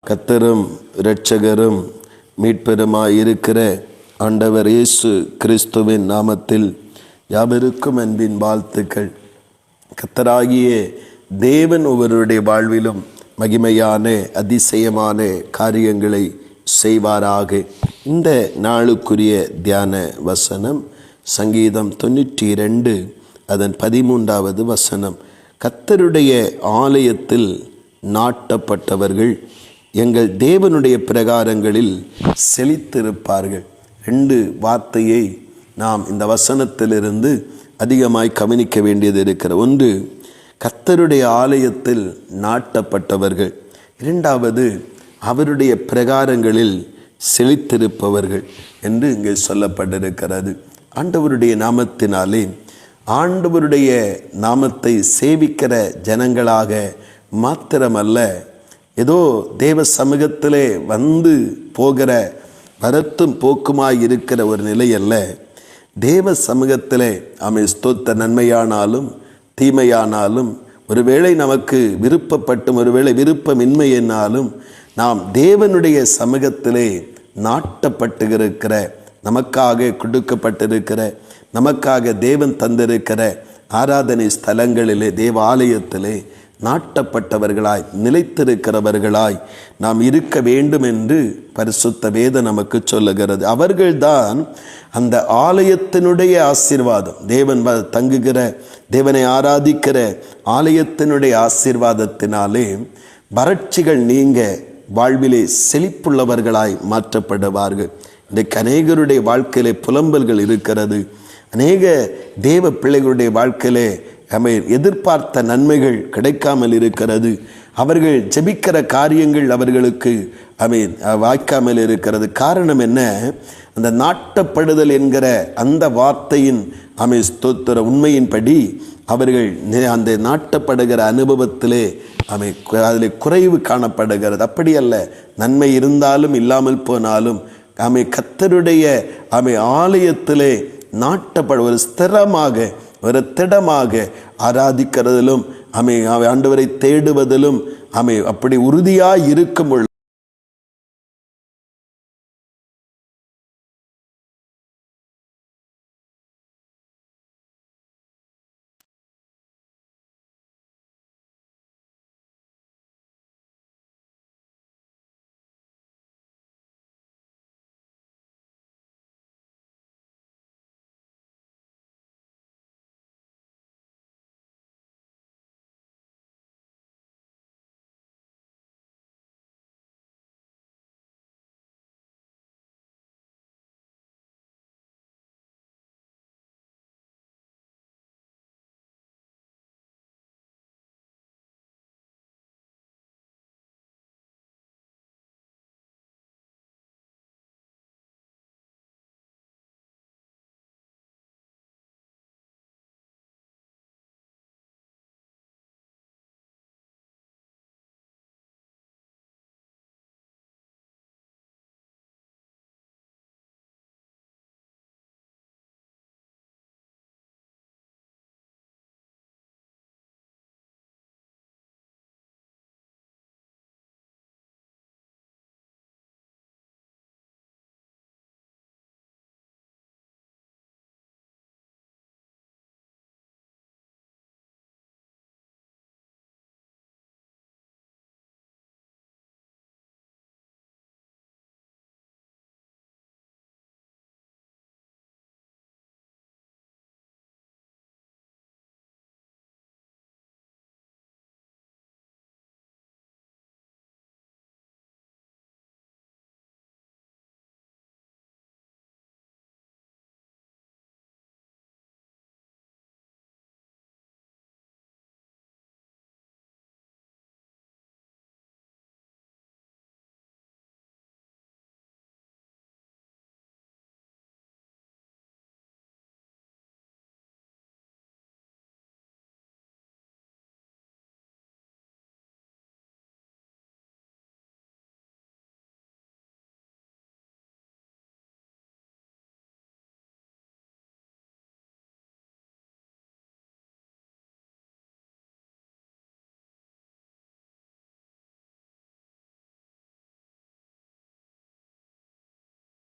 கர்த்தரும் இரட்சகரும் மீட்பெருமாய் இருக்கிற ஆண்டவர் இயேசு கிறிஸ்துவின் நாமத்தில் யாவருக்கும் அன்பின் வாழ்த்துக்கள். கர்த்தராகிய தேவன் ஒவ்வொருடைய வாழ்விலும் மகிமையான அதிசயமான காரியங்களை செய்வாராக. இந்த நாளுக்குரிய தியான வசனம் சங்கீதம் 92 அதன் 13வது வசனம். கர்த்தருடைய ஆலயத்தில் நாட்டப்பட்டவர்கள் எங்கள் தேவனுடைய பிரகாரங்களில் செழித்திருப்பார்கள். 2 வார்த்தையை நாம் இந்த வசனத்திலிருந்து அதிகமாய் கவனிக்க வேண்டியது இருக்கிறது. ஒன்று, கர்த்தருடைய ஆலயத்தில் நாட்டப்பட்டவர்கள். 2வது, அவருடைய பிரகாரங்களில் செழித்திருப்பவர்கள் என்று இங்கே சொல்லப்பட்டிருக்கிறது. ஆண்டவருடைய நாமத்தினாலே ஆண்டவருடைய நாமத்தை சேவிக்கிற ஜனங்களாக மாத்திரமல்ல, ஏதோ தேவ சமூகத்திலே வந்து போகிற வரத்தும் போக்குமாய் இருக்கிற ஒரு நிலை அல்ல. தேவ சமூகத்திலே ஸ்தோத்திர நன்மையானாலும் தீமையானாலும், ஒருவேளை நமக்கு விருப்பப்பட்டும் ஒருவேளை விருப்பமின்மை என்னாலும், நாம் தேவனுடைய சமூகத்திலே நாட்டப்பட்டிருக்கிற, நமக்காக கொடுக்கப்பட்டிருக்கிற, நமக்காக தேவன் தந்திருக்கிற ஆராதனை ஸ்தலங்களிலே, தேவ ஆலயத்திலே நாட்டப்பட்டவர்களாய் நிலைத்திருக்கிறவர்களாய் நாம் இருக்க வேண்டும் என்று பரிசுத்த வேதம் நமக்கு சொல்லுகிறது. அவர்கள்தான் அந்த ஆலயத்தினுடைய ஆசீர்வாதம், தேவன் தங்குகிற, தேவனை ஆராதிக்கிற ஆலயத்தினுடைய ஆசீர்வாதத்தினாலே வறட்சிகள் நீங்க வாழ்விலே செழிப்புள்ளவர்களாய் மாற்றப்படுவார்கள். இன்றைக்கு அநேகருடைய வாழ்க்கையிலே புலம்பல்கள் இருக்கிறது. அநேக தேவ பிள்ளைகளுடைய வாழ்க்கையிலே எதிர்பார்த்த நன்மைகள் கிடைக்காமல் இருக்கிறது. அவர்கள் ஜெபிக்கிற காரியங்கள் அவர்களுக்கு வாய்க்காமல் இருக்கிறது. காரணம் என்ன? அந்த நாட்டப்படுதல் என்கிற அந்த வார்த்தையின் ஸ்தோத்திர உண்மையின்படி அவர்கள் அந்த நாட்டப்படுகிற அனுபவத்திலே அதில் குறைவு காணப்படுகிறது. அப்படி அல்ல, நன்மை இருந்தாலும் இல்லாமல் போனாலும் கர்த்தருடைய ஆலயத்திலே நாட்டப்பட ஒரு ஸ்திரமாக, ஒரு திடமாக ஆராதிக்கிறதிலும் ஆண்டவரை தேடுவதிலும் அப்படி உறுதியாய் இருக்கும்